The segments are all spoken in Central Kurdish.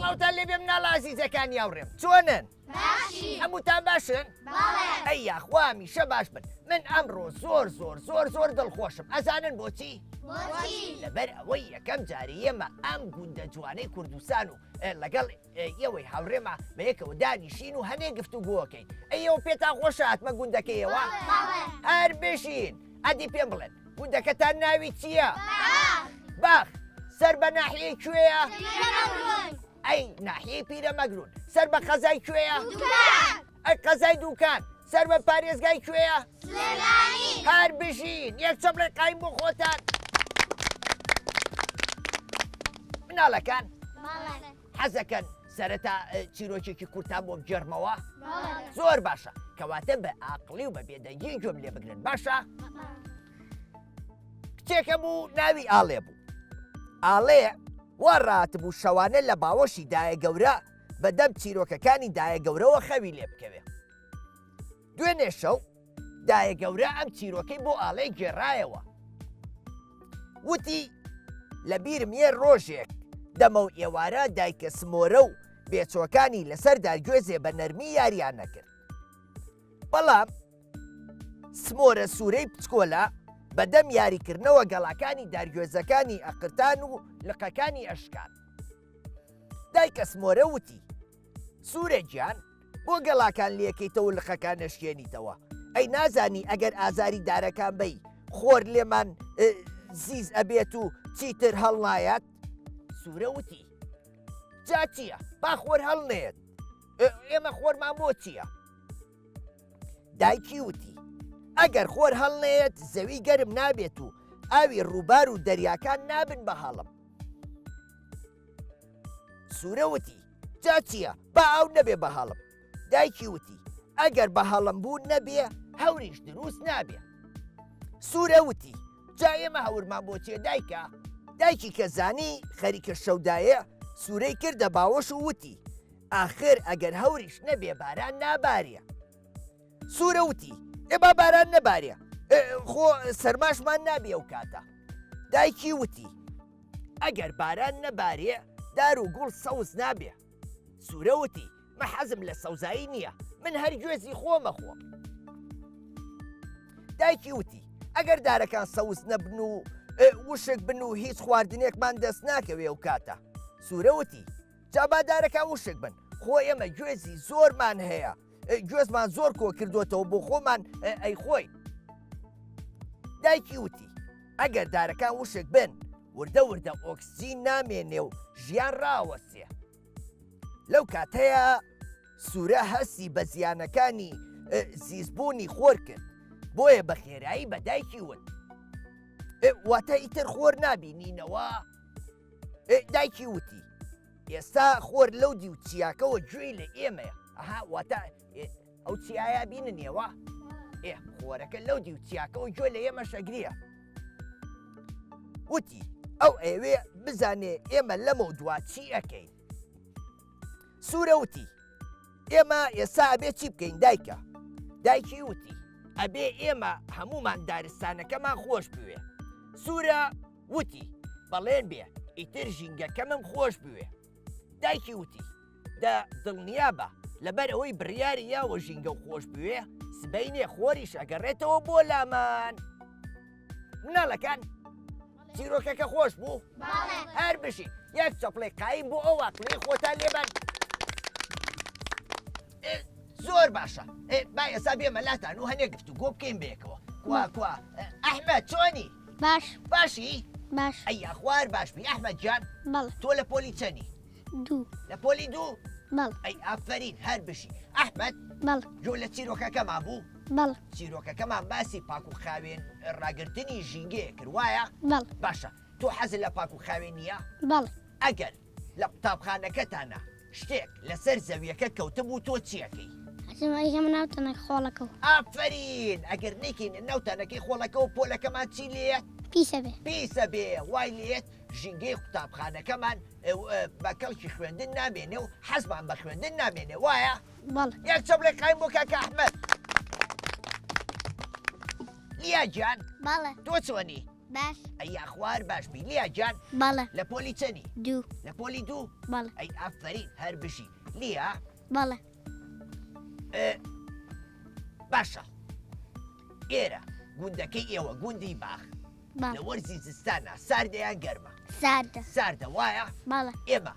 سڵاوتان لێ بێ مناڵە عەزیزەکانی هاوڕێم چۆنن؟ باشی هەمووتان باشن؟ بەڵێ ئەی یاخوا میشە باش بن من ئەمڕۆ زۆر دڵخۆشم ئەزانن بۆچی؟ بۆچی لەبەر ئەوەی یەکەم جاری ئێمە ئەم گوندە جوانەی کوردستان و لەگەڵ ئێوەی هاوڕێمە بەیەکەوە دانیشین و هەنێ گفتوگۆکەین ئەیەوە پێتان خۆشە هاتمە گوندەکەیەوە هەر بشین ئەدی پێم بڵێن گوندەکەتان ناوی چییە؟ باخ سەر بە ناحیەی کوێیە؟ ئەی ناحیەی پیرەمەگرون سەر بە قەزای کوێیە؟ ئەی قەزای دووکان سەر بە پارێزگای کوێیە؟ هەر بژین یەک چەمڵێ قایم بۆ خۆتان مناڵەکان حەزەکەن سەرەتا چیرۆکێکی کورتان بۆ بگێڕمەوە زۆر باشە کەواتە بە ئاقلی و بە بێدەنگی گوێم لێ بگرن باشە کچێکە بوو ناوی ئاڵێ بوو ئاڵێ وا ڕاتبوو شەوانە لە باوەشی دایە گەورە بەدەم چیرۆکەکانی دایە گەورەوە خەوی لێ بکەوێ دوێنێ شەو دایە گەورە ئەم چیرۆکەی بۆ ئاڵێ گێڕایەوە وتی لە بیرم یە ڕۆژێک دەمە و ئێوارە دایکە سمۆرە و بێچۆکانی لەسەر دارگوێزێ بە نەرمی یاریان نەکرد بەڵام سمۆرە سوورەی پچکۆلە بەدەم یاریکردنەوە گەڵاکانی دارگوێزەکانی ئەقرتان و لقەکانی ئەشکان دایکە سمۆرە وتی سوورە گیان بۆ گەڵاکان لێکەیتەوە لقەکان نەشکێنیتەوە ئەی نازانی ئەگەر ئازاری دارەکان بەی خۆر لێمان زیز ئەبێت و چیتر هەڵنایەت سوورە وتی جا چییە با خۆر هەڵنێت ئێمە خۆرمان بۆ چییە دایکی وتی ئەگەر خۆر هەڵنێت زەوی گەرم نابێت و ئاوی ڕووبار و دەریاکان نابن بە هەڵم سوورە وتی جا چییە با ئاو نەبێ بە هەڵم دایکی وتی ئەگەر بە هەڵم بوو نەبێ هەوریش دروست نابێ سوورە وتی جا ئێمە هەورمان بۆ چێ دایکە دایکی کە زانی خەریکە شەودایە سوورەی کردە باوەش و وتی ئاخر ئەگەر هەوریش نەبێ باران نابارێ سوورە وتی ئێبا باران نەبارێ خۆ سەرماشمان نابێ و کاتە دایکی وتی ئەگەر باران نەبارێ دار و گوڵ سەوز نابێ سوورە وتی مە حەزم لە سەوزایی نییە من هەر گوێزی خۆمە خۆم دایکی وتی ئەگەر دارەکان سەوز نەبن و وشک بن و هیچ خواردنێکمان دەست ناکەوێ و کاتە سوورە وتی جابا دارەکان وشک بن خۆ ئێمە گوێزی زۆرمان هەیە گوێزمان زۆر کۆ کردوێتەوە بۆ خۆمان ئەی خۆی دایکی وتی ئەگەر دارەکان وشک بن وردە ئۆکسجین نامێنێ و ژیان ڕاوەسێ لەو کاتەیە سوورە هەستی بە زیانەکانی زیزبوونی خۆر کرد بۆیە بە خێرایی بە دایکی وت واتە ئیتر خۆر نابینینەوە دایکی وتی ئێستا خۆر لەو دی و چیاکەوە گوێی لە ئێمەیە ئەها واتە ئەو چیایە بیننیەوە خۆرەکە لەو دی و چیاکەەوە گوێ لە ئێمە شەگریە وتی ئەو ئێوێ بزانێ ئێمە لەمە دوا چی ئەەکەین سوورە وتی ئێمە ئێستا ئەبێ چی بکەین دایکە دایکی وتی ئەبێ ئێمە هەمومان دارستانەکەمان خۆش بوێ سوورە وتی بەڵێن بێ ئیتر ژینگەکەمم خۆش بوێ دایکی وتی دڵنیا بە لەبەر ئەوەی بڕیاری یاوە ژینگە و خۆش بوێ سبەینێ خۆریش ئەگەڕێتەوە بۆ لامان مناڵەکان چیرۆکەکە خۆش بوو هەر بشین یەک چەپڵێ قایم بۆ ئەو ئاقلی خۆتان لێبەن زۆر باشە با ئێستا بێمە لاتان و هەنێ گفتوگۆ بکەین بێکەوە کوا ئەحمەد چۆنی باشی باش ئەی خوار باش بی ئەحمەد جان تۆ لە پۆلی چەنی دوو لە پۆلی دوو بەڵ ئەی ئافرین هەر بشی ئەحمەد بەڵ جۆ لە چیرۆکەکەمان بوو بەڵ چیرۆکەکەمان باسی پاک و خاوێن ڕاگررتنی ژینگەیە کرد وایە بەڵ باشە تۆ حەزت لە پاک و خاوێن نییە بەڵ ئەگەر لە قوتابخانەکەتانە شتێک لەسەر زەویەکە کەوتبوو تۆ چیەکەی ئەمە ناوتەنە خۆڵەکەەوە ئافرین ئەگەر نێکین ناوتانەکەی خۆڵەکە و پۆلەکەمان چی لێت پیسە بێ وای لێت ژینگەی قوتابخانەکەمان بە کەڵکی خوێندن نامێنێ و حەزمان بە خوێندن نامێنێ وایە یەک چەپڵێ قایم بۆ کاکە ئەحمەد لیا گیان بەڵێ تۆ چۆنی باش ئەی خوار باشبی لیا جان بەڵێ لە پۆلی چەنی دوو لە پۆلی دوو بەڵێ ئەی ئافرین هەر بشی لیا بەڵێ باشە ئێرە گوندەکەی ئێوە گوندی باخ لە بەڵێ وەرزی زستانە ساردەیان گەرمە ساردە ساردە وایە بەڵێ ئێمە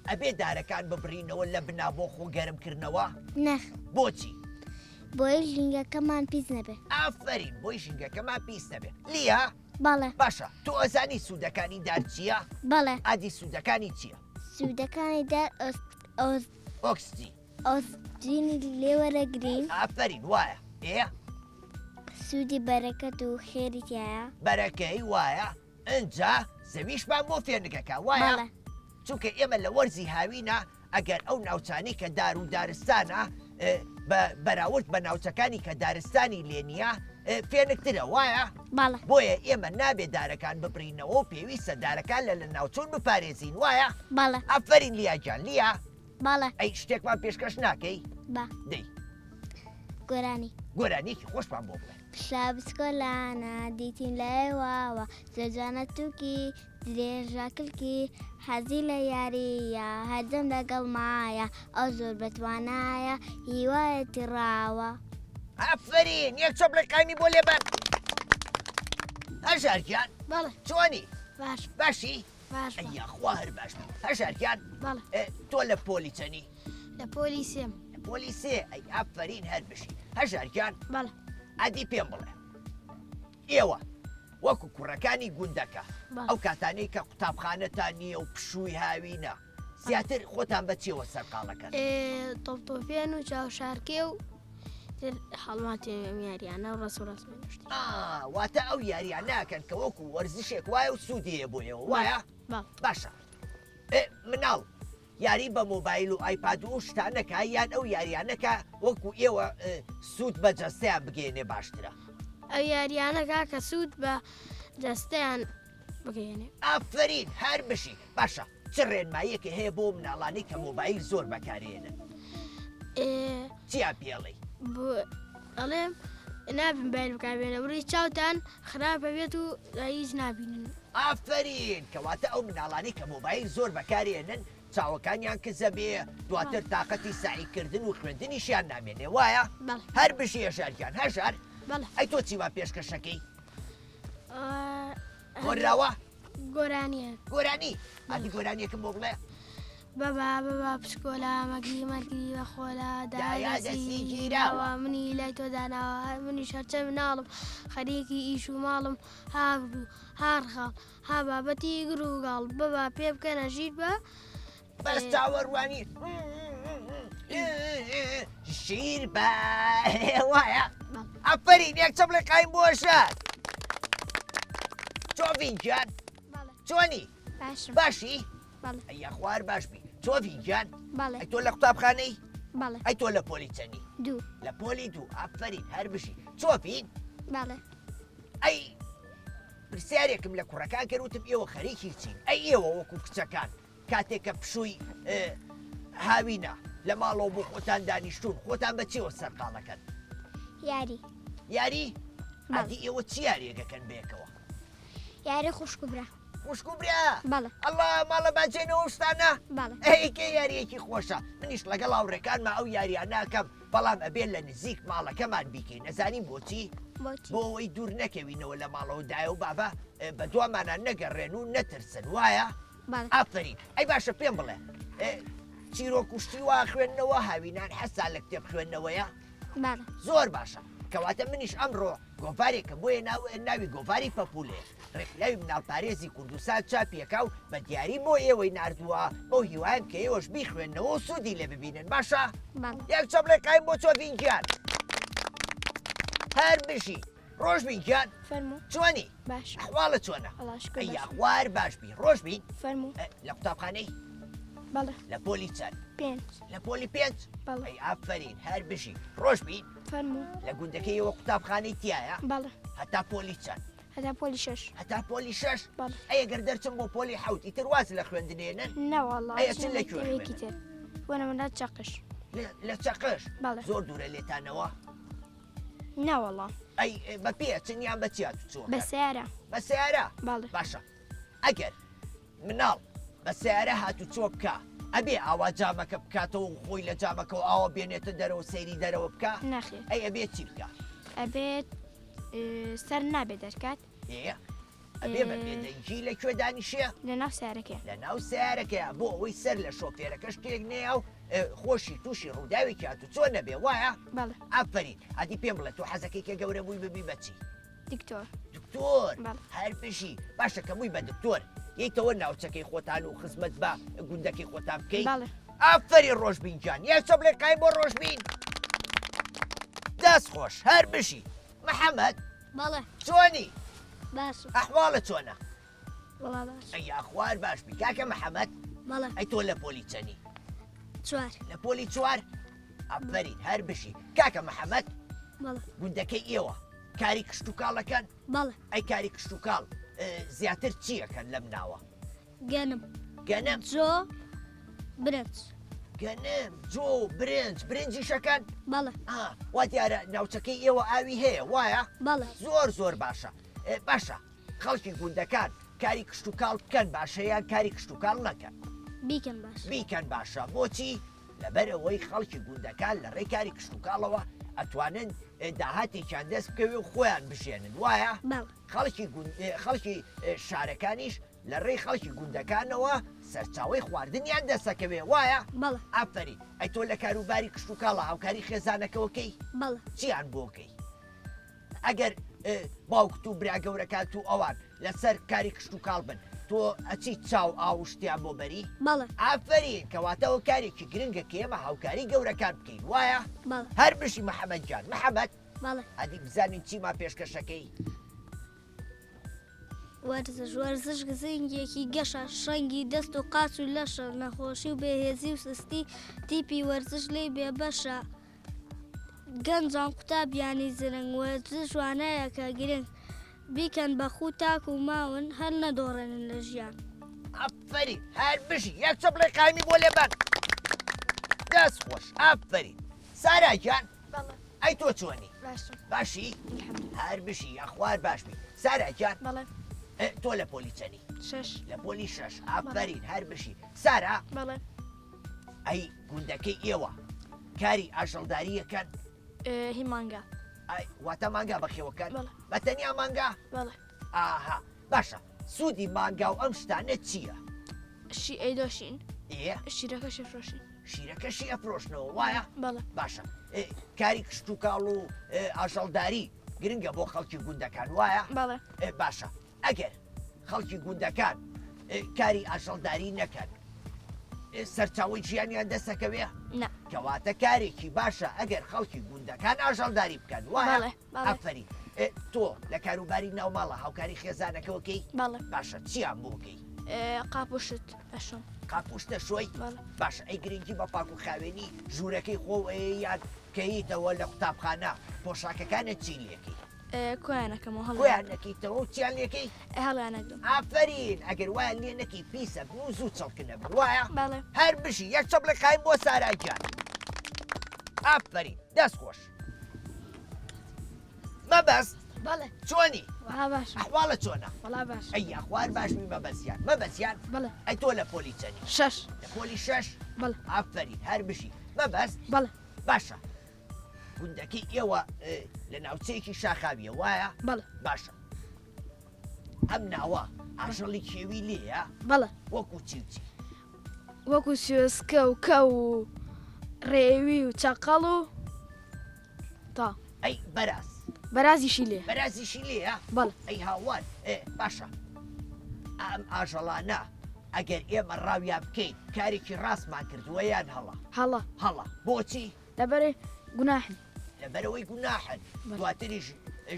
ئەبێ دارەکان ببڕینەوە لە بنا بۆ خۆ گەرمکردنەوە نەخ بۆچی بۆی ژینگەکەمان پیس نەبێ ئافرین بۆی ژینگەکەمان پیس نەبێت لیا بەڵێ باشە تۆ ئەزانی سوودەکانی دار چییە؟ بەڵێ ئادی سوودەکانی چییە؟ سوودەکانی دار ئۆکسجی ئۆستینی لێوەرەگرین ئافرین وایە سوودی بەرەکەت و خێری تایە بەرەکەی وایە ئەجا زەویشمان بۆ فێنگەکە وایە بەڵێ چونکە ئێمە لە وەرزی هاوینە ئەگەر ئەو ناوچانی کە دار و دارستانە بەراورد بە ناوچەکانی کە دارستانی لێنیە فێنکترە وایە بەڵێ بۆیە ئێمە نابێت دارەکان ببڕینەوە و پێویستە دارەکان لە ناوچون بپارێزین وایە بەڵێ ئەفرین لیاجان لیا بەڵێ ئەی شتێکمان پێشکەش ناکەی بە دەی گۆرانی گۆرانێکی خۆشمان بۆ بڵێ پشا بچکۆلانە دیتیم لایواوە زۆجانە تووکی درێژە کلکی حەزی لە یاریە هەردەم لەگەڵ مایە ئەو زۆر بەتوانایە هیوایەتی ڕاوە ئەفرین یەک چۆپڵەکانی بۆ لێبەر هەژارگیان بەڵێ چۆنی باش باشی باش ئەیخوا هەر باش هەژارگیان بەڵێ تۆ لە پۆلی چەنی لە پۆلی سێم لە پۆلی سێ ئەی ئەفرین هەر بشی هەژارگیان بەڵێ ئەدی پێم بڵێ ئێوە وەکو کوڕەکانی گوندەکە بەڵێ. ئەو کاتانەی کە قوتابخانەتان نییە و پشووی هاوینە زیاتر خۆتان بەچێوە سەرقاڵەکەن تۆپتۆپێن و چاوشارکێ و هەڵماتی یاریانە و ڕست و ڕاستمێنشتی واتە ئەو یاریان ناکەن کە وەکو وەرزشێک وایە و سوودیە بۆ ئێوە وایە باشە مناڵ یاری بە مۆبایل و ئایپاد و شتانەکە یان ئەو یاریانەکە وەکو ئێوە سوود بە جەستەیان بگەێنێ باشترە ئەو یاریانەکە کە سوود بە جەستەیان بگەێنێ ئافرین هەر بشی باشە چ ڕێنماییەکە هەیە بۆ مناڵانی کە مۆبایل زۆر بەکارێنن چیان پێڵی ئەڵێم نابین بایر بکاربێنە بڕی چاوتان خراپە بێت و هیچ نبینن ئافرین کەواتە ئەو مناڵانی کە مۆبایل زۆر بەکارێنن چاوەکانیان کزە بێ دواتر تااقەتی سعیکردن و خوێندنیشیان نامێنێ وایە هەر بشی هێشارگیان هەژار ئەی تۆ چیوا پێشکەشەکەی گۆراوە گۆرانیە گۆرانی ئادی گۆرانیەکەم بۆ بڵێ بەبا پشکۆلا مەگری مەرگری بە خۆلا دایادەسی گیراوە منی لای تۆ داناوە هەر منی شەرچە مناڵم خەریکی ئیش و ماڵم هابوو هارخاڵ ها بابەتی گروگاڵ ببا پێ بکەنە ژیر بە بەس چاوەڕوانی شیر بە وایە ئەفرین یەک چەپڵی قایم بۆ شار چۆڤینگیان چۆنی باشم باشی بەڵێ ئەیە خوار باشبی چۆڤینگیان بەڵێ ئەی تۆ لە قوتابخانەی بەڵێ ئەی تۆ لە پۆلی چەنی دوو لە پۆلی دوو ئەفرین هەر بشی چۆڤین بەڵێ ئەی پرسیارێکم لە کوڕەکان کردوتم ئێوە خەریکی چین ئەی ئێوە وەکو کچەکان کاتێککە پشووی هاوینە لە ماڵەوە بۆ خۆتان دانیشتون خۆتان بەچێوە سەرقاڵەکەن یاری یاری ئادی ئێوە چی یاریەکەکەن بێکەوە یاری خوشک و برا خوشک و برا بەڵێ ئەڵڵا ماڵە باجێنەوە شتانە بەڵێ ئەیکە یاریەکی خۆشە منیش لەگەڵ هاوڕێکانمە ئەو یاریان ناکەم بەڵام ئەبێت لە نزیک ماڵەکەمان بیکەین نەزانین بۆچی بۆچی بۆ ئەوەی دوور نەکەوینەوە لە ماڵەوە دایە و بابا بە دوامانان نەگەڕێن و نەترسن وایە بەڵێ ئافرین ئەی باشە پێم بڵێ چیرۆک کوشتی وا خوێندنەوە هاوینان حەسا لە کتێب خوێندنەوەیە بەڵێ زۆر باشە کەواتە منیش ئەمڕۆ گۆڤارێکم بۆیە ناوی گۆڤاری پەپولێ ڕێکلاوی مناڵپارێزی کوردستان چاپیەکە و بە دیاری بۆ ئێوەی نردووە بۆ هیوایم کە ئێوەش بیخوێندنەوە و سوودی لێ ببینن باشە بەڵێ یەک چەپڵێک قایم بۆ چۆڤینگیان هەر بشی ڕۆژبینگیان فەرموو چۆنی باش ئەحواڵە چۆنە ئەڵاشکە ئەی خوار باشبی ڕۆژبین فەرموو لە قوتابخانەی بەڵێ لە پۆلی چەند پێنج لە پۆلی پێنج بەڵێ ئەی ئافرین هەر بشی ڕۆژبین فەرموو لە گوندەکەیەوە قوتابخانەی تایە بەڵێ هەتا پۆلی چەند هەتا پۆلی شەش هەتا پۆلی شەش بەڵێ ئەگەر دەرچم بۆ پۆلی حوت ئیتر واز لە خوێندنێنن نەوەڵڵا ئەیە چ لەکوێ تێوێکی تر وەنە منات چەقش لە چەقش بەڵێ زۆر دوورە لێتانەوە نەوەڵڵا ئەی بە پێچنیان بە چیات چۆ بە سیارە بە سیارە باڵێ باشە ئەگەر مناڵ بە سیارە هاتو چۆ بکە ئەبێ ئاوا جامەکە بکاتەوە خۆی لە جامەکە و ئاوا بێنێتە دەرەوە سەیری دەرەوە بکە نەخێر ئەی ئەبێ چی بکە ئەبێت سەر نابێت دەرکات ئەبێ بە بێدەنگی لەکوێ دانیشە لە ناو سیارەکە لە ناو سیارەکەیە بۆ ئەوەی سەر لە شۆفێرەکە شتێک نێە و خۆشی تووشی ڕووداوی کات و چۆ نەبێ وایە باڵێ ئافرین ئەدی پێم بڵێت و حەزەکەی کە گەورە بووی ببی بەچی دکتۆر دکتۆر بەڵێ. هەر پشی باشە کە بووی بە دکتۆر یەکەوە ناوچەکەی خۆتان و خزمەت بە گوندەکەی خۆتان بکەیت باڵێ ئافری ڕۆژبینجان یەکچە بڵێ قای بۆ ڕۆژبین دەست خۆش هەر بشی محەممەد بەڵێ چۆنی باش ئەحواڵە چۆنە وڵا باش ئەی ئاخوار باش بی کاکە محەممەد بەڵێ ئەی تۆ لە پۆلی چەنی چوار لە پۆلی چوار ئەفرین هەر بشی کاکە محەممەد بەڵێ گوندەکەی ئێوە کاری کشت و کاڵەکەن بەڵێ ئەی کاری کشت و کاڵ زیاتر چیەکەن لەم ناوە گەنم گەنم جۆ برنج گەنم جۆ برنجی شەکەن بەڵێ وا دیارە ناوچەکەی ئێوە ئاوی هەیە وایە بەڵێ زۆر باشە باشە خەڵکی گوندەکان کاری کشت و کاڵ بکەن باشەیان کاری کشت و کاڵ نەکەن بیکەن باش بیکەن باشە بۆچی لەبەرەوەی خەڵکی گوندەکان لە ڕێی کاری کشت و کاڵەوە ئەتوانن داهاتێکیان دەست بکەوێ و خۆیان بژێنن وایە بەڵێ خەڵکی شارەکانیش لە ڕێی خەڵکی گوندەکانەوە سەرچاوی خواردنیان دەسەکەوێ وایە بەڵێ ئافری ئەی تۆ لە کاروباری کشت و کاڵە هاوکاری خێزانەکەەوەکەی بەڵێ چیان بۆکەی ئەگەر باوکت و براگەورەکات و ئەوان لەسەر کاری کشت و کاڵ بن تۆ ئەچی چاو ئاوشتیان بۆ بەری بەڵێ ئافرین کەواتەوە کارێکی گرنگە کە ئێمە هاوکاری گەورەکان بکەین وایە بەڵێ هەر بشی محەممەد جان محەممەد بەڵێ ئەدی بزانین چیما پێشکەشەکەی وەرزش گزینگێکی گەشە شەنگی دەست و قاچ و لەشە نەخۆشی و بێهێزی و سستی تیپی وەرزش لێ بێبەشە گەنجان قوتابیانی زرنگ وەرزش وانەیە کە گرنگ بیکەن بە خوو تاک و ماون هەر نەدۆڕێنن لە ژیان ئەفرین هەر بشی یەکچە بڵێ قامی بۆ لێبەر دەست خۆش ئەفرین سارا گیان بەڵێ ئەی تۆ چۆنی باشم باشی هەر بشی ئەخوار باشبی سارا گیان بەڵێ تۆ لە پۆلی چەنی شەش لە پۆلی شەش ئافرین هەر بشی سارا بەڵێ ئەی گوندەکەی ئێوە کاری ئاژەڵداریەکەن هی مانگا واتە مانگا بەخێوەکەن بەڵێ. بە تەنیا مانگا بەڵێ ئاها باشە سوودی مانگا و ئەم شتانە چییە؟ شی ئەیدۆشین ئێ شیرەکە شەفرۆشین شیرەکەشی ئەفرۆشنەوە وایە؟ بەڵێ باشە کاری کشت و کاڵ و ئاژەڵداری گرنگە بۆ خەڵکی گوندەکان وایە؟ بەڵێ باشە ئەگەر خەڵکی گوندەکان کاری ئاژەڵداری نەکەن سەرچاوی ژیانیان دەسەکەوێ نە کەواتە کارێکی باشە ئەگەر خەڵکی گوندەکان ئاژەڵداری بکەن وایە؟ بەڵێ بەڵێ ئەفەری تۆ لە کاروباری ناوماڵە هاوکاری خێزانەکەەوەکەی بەڵێ باشە چیان بۆکەی؟ قاپوشت ئەشم قاپوشتە شۆی بەڵێ باشە ئەی گرنگی بە پاک و خاوێنی ژوورەکەی خۆیان کەیتەوە لە قوتابخانە پۆشاکەکانە چی لەکەی؟ کۆیانەکەمەوە هەڵ خۆیان نەکەیتەوە و چیان لەکەی؟ هەڵیانەکەم ئافرین ئەگەر وایان لێ نەکی پیسە بن و زوو چڵکنە بن وایە؟ بەڵێ هەر بشی یەکچە بڵێ قایم بۆ ساراجان ئافرین دەست خۆش مەبەست بەڵێ چۆنی وها باش ئەحواڵە چۆنە وڵا باش ئەی ئەخوار باشمی مەبەسیان مەبەسیان بەڵێ ئەی تۆ لە پۆلی چەنی شەش لە پۆلی شەش بەڵێ ئافرین هەر بشی مەبەست بەڵێ باشە گوندەکەی ئێوە لە ناوچەیەکی شاخاویە وایە؟ بەڵێ باشە ئەم ناوە ئاژەڵی کێوی لێیە بەڵێ وەکو چی وەکو سوێسکە و کە و ڕێوی و چەقەڵ و تا ئەی بەراز بەرازیشی لێ بەرازیشی لێیە؟ بەڵێ ئەی هاوان باشە ئەم ئاژەڵانە ئەگەر ئێمە ڕاویان بکەین کارێکی ڕاستمان کردووە یان هەڵا هەڵە بۆچی؟ لەبەرێ گوناحن لەبەرەوەی گوناحن دواتریش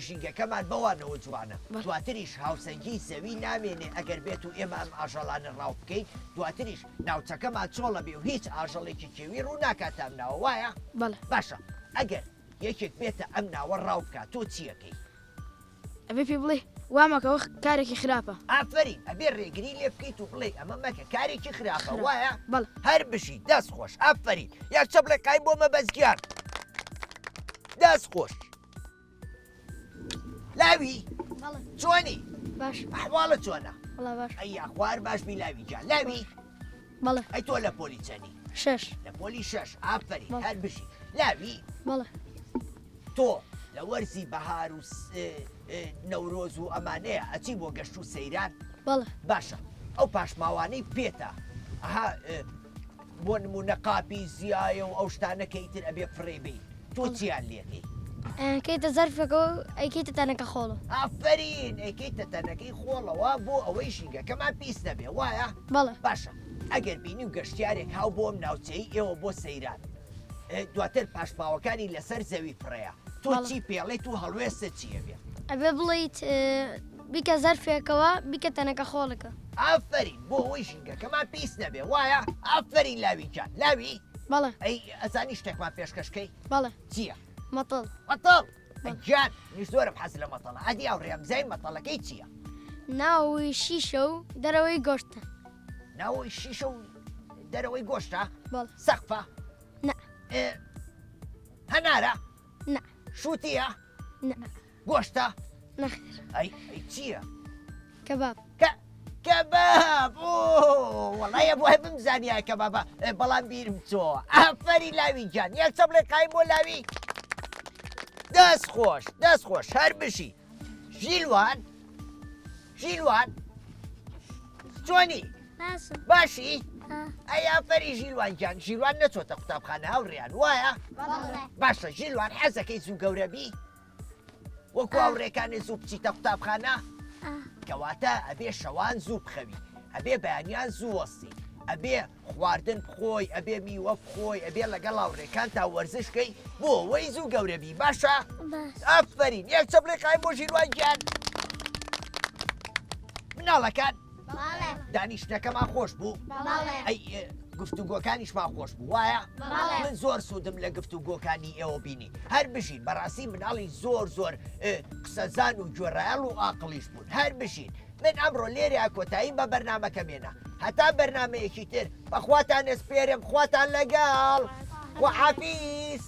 ژینگەکەمان بەوانەوە جوانە دواتریش هاوسەنگی زەوی نامێنێ ئەگەر بێت و ئێمە ئەم ئاژەڵانە ڕاو بکەین دواتریش ناوچەکەمان چۆڵە بێ و هیچ ئاژەڵێکی کێوی ڕوو ناکاتام ناوە وایە؟ بەڵێ باشە ئەگەر یەکێک بێتە ئەم ناوە ڕاو بکات تۆ چیەکەی؟ ئەبێ پێ بڵێ وامەکەەوە کارێکی خراپە ئافرین ئەبێ ڕێگری لێ بکەیت و بڵێ ئەمە مەکە کارێکی خراپە وایە؟ بەڵێ هەر بشی دەست خۆش ئافرین یەکچە بڵێ قایم بۆ مەبەستگیان دەست خۆش لاوی بەڵێ چۆنی باش ئەحواڵە چۆنە بەڵێ باش ئەی خوار باش بی لاوی جان لاوی بەڵێ ئەی تۆ لە پۆلی چەنی 6 لە پۆلی 6 ئافری بەڵێ. هەر بشی لاوی بەڵێ تۆ لە وەرزی بەهار و نەورۆز و ئەمانەیە ئەچی بۆ گەشت و سەیران بەڵێ باشە ئەو پاشماوانەی پێتە ئەها بۆ نمونە قاپی زیایە و ئەو شتانەکەیتر ئەبێ فڕێبی تۆ چیان لێنی کەیتە زەرفەکە و ئەیکەیتە تەنەکە خۆڵە ئافرین ئەیکەیتە تەنەکەی خۆڵەوە بۆ ئەوەی ژینگەکەمان پیس نەبێ وایە بەڵێ باشە ئەگەر بینی و گەشتیارێک هاو بۆم ناوچەی ئێوە بۆ سەیران دواتر پاشماوەکانی لەسەر زەوی فڕەیە تۆ بەڵێ. چی پێڵێت و هەڵوێستە چیە بێ ئەبێ بڵیت بیکە زەرفێکەوە بیکە تەنەکە خۆڵەکە ئافرین بۆ ئەوەی ژینگەکەمان پیس نەبێ وایە ئافرین لاوی جان لاوی بەڵێ ئەی ئەزانی شتێکمان پێشکەشکەی بەڵێ چییە؟ مەتڵ مەتەڵ گیان نیش زۆرم حەز لە مەتەڵە ئەدی ئەو ڕێمزای مەتەڵەکەی چییە؟ ناوی شیشە و دەرەوەی گۆشتە ناوەی شیشە و دەرەوەی گۆشتە بەڵێ سەقفە نە هەنارە نە شووتیە نە گۆشتە نەخێر ئەی چییە؟ کەباب کەباب وەڵایە بۆ هەی بمزانیای کەبابە بەڵام بیرم چۆ ئافەری لاوی جان یەک چەبڵێ قایم بۆ لاوی دەست خۆش هەر بشی ژیلوان چۆنی باشە باشی ئەی ئافەری ژیلوان گیان ژیلوان نەچۆتە قوتابخانە هاوڕێیان وایە باشە ژیلوان حەزەکەی زوو گەورەبی وەکو هاوڕێکانی زوو بچیتە قوتابخانە کەواتە ئەبێ شەوان زوو بخەوی ئەبێ بەیانیان زوو وەستی ئەبێ خواردن بخۆی ئەبێ میوە بخۆی ئەبێ لەگەڵ هاوڕێکان تا وەرزشکەی بۆ وەی زوو گەورەبی باشە ئافرین یەک چەپڵێ قایم بۆ ژیلوان گیان مناڵەکان دانیشتەکەمان خۆش بوو ئەی گفتوگۆکانیشمان خۆش بوو وایە من زۆر سوودم لە گفتوگۆکانی ئێوە بینی هەر بژین بەڕاستی مناڵی زۆر قسەزان و گوێڕایەڵ و ئاقلیش بوون هەر بژین من ئەمڕۆ لێرە کۆتاییم بە بەرنامەکە مێنە هەتا بەرنامەیەکی تر بەخواتان ئەسپێرم خواتان لەگەڵ وحافیز